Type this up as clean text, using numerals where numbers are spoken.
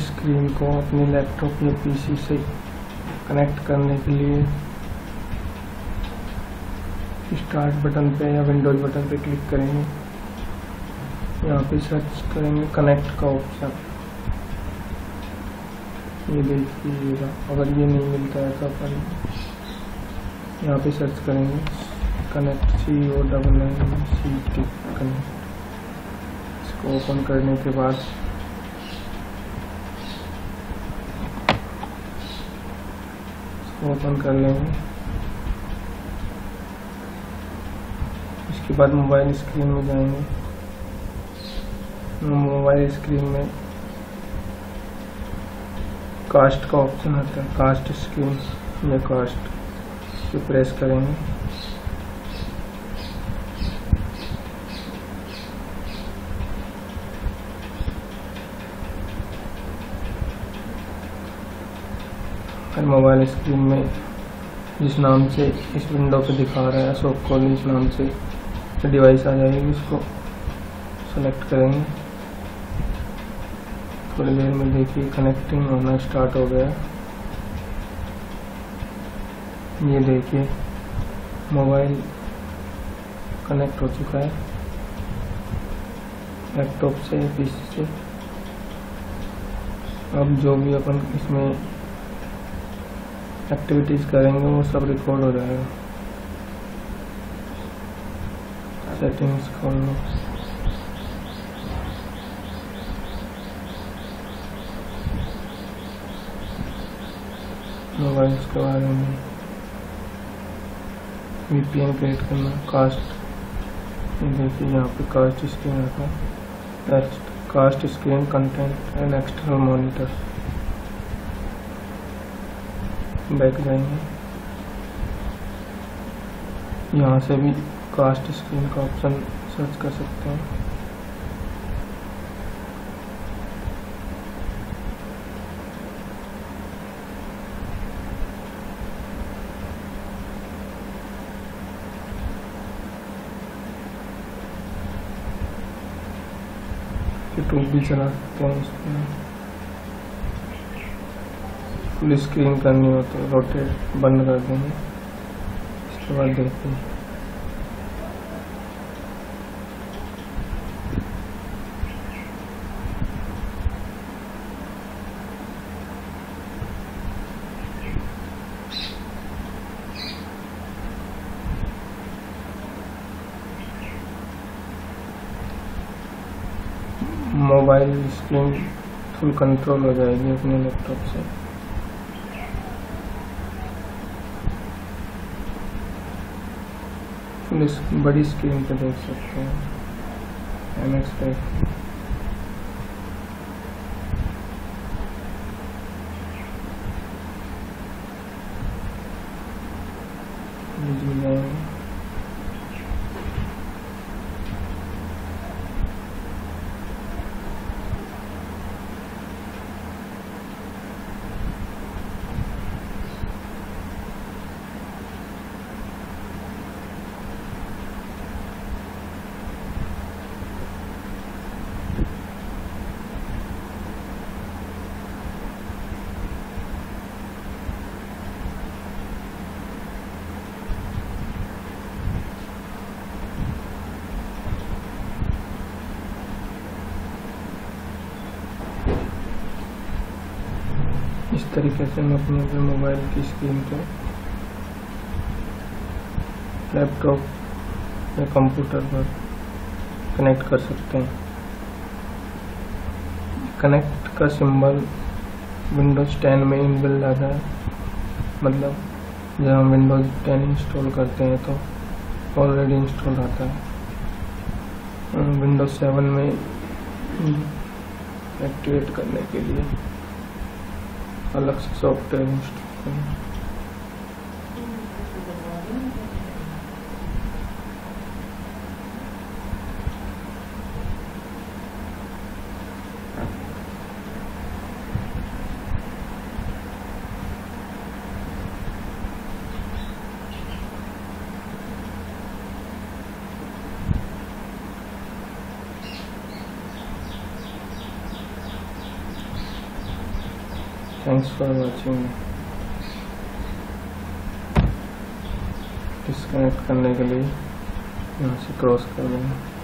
Screen को अपने laptop या पीसी से कनेक्ट करने के लिए स्टार्ट बटन पे या विंडोज बटन पे क्लिक करेंगे। यहाँ पे सर्च करेंगे कनेक्ट का ऑप्शन। ये देखिएगा, अगर ये नहीं मिलता है तो अपन यहाँ पे सर्च करेंगे कनेक्ट CONNECT कनेक्ट। इसको ओपन करने के बाद इसको ओपन कर लेंगे। इसके बाद मोबाइल स्क्रीन में जाएंगे। मोबाइल स्क्रीन में कास्ट का ऑप्शन आता है, कास्ट स्क्रीन या कास्ट पे प्रेस करेंगे। और मोबाइल स्क्रीन में जिस नाम से इस विंडो पे दिखा रहा है अशोक कोहली इस नाम से डिवाइस आ जाएगी, इसको सेलेक्ट करेंगे। थोड़ी देर में देखिए कनेक्टिंग होना स्टार्ट हो गया। ये देखिए मोबाइल कनेक्ट हो चुका है लैपटॉप से पीसी से। अब जो भी अपन इसमें एक्टिविटीज करेंगे वो सब रिकॉर्ड हो जाएगा। सेटिंग्स खोल लो, मोबाइल के बारे में VPN क्रिएट करना, कास्ट। देखिए यहाँ पे कास्ट स्क्रीन आता है, cast screen content and external monitor. Back जाएंगे, यहाँ से भी कास्ट स्क्रीन का ऑप्शन सर्च कर सकते हैं। यूट्यूब भी चला सकते हैं इसमें। फुल स्क्रीन करनी हो तो रोटेट बंद कर देंगे। इसके बाद देखते हैं मोबाइल स्क्रीन फुल कंट्रोल हो जाएगी अपने लैपटॉप से। फुल बड़ी स्क्रीन पे देख सकते हैं MX टाइप। इस तरीके से हम अपने मोबाइल की स्क्रीन को लैपटॉप या कंप्यूटर पर कनेक्ट कर सकते हैं। कनेक्ट का सिंबल विंडोज 10 में इनबिल्ट आता है, मतलब जब हम विंडोज 10 इंस्टॉल करते हैं तो ऑलरेडी इंस्टॉल आता है। विंडोज 7 में एक्टिवेट करने के लिए अलग से सॉफ्टवेयर इंस्टॉल करना। Thanks for watching. डिस्कनेक्ट करने के लिए यहाँ से क्रॉस कर देंगे।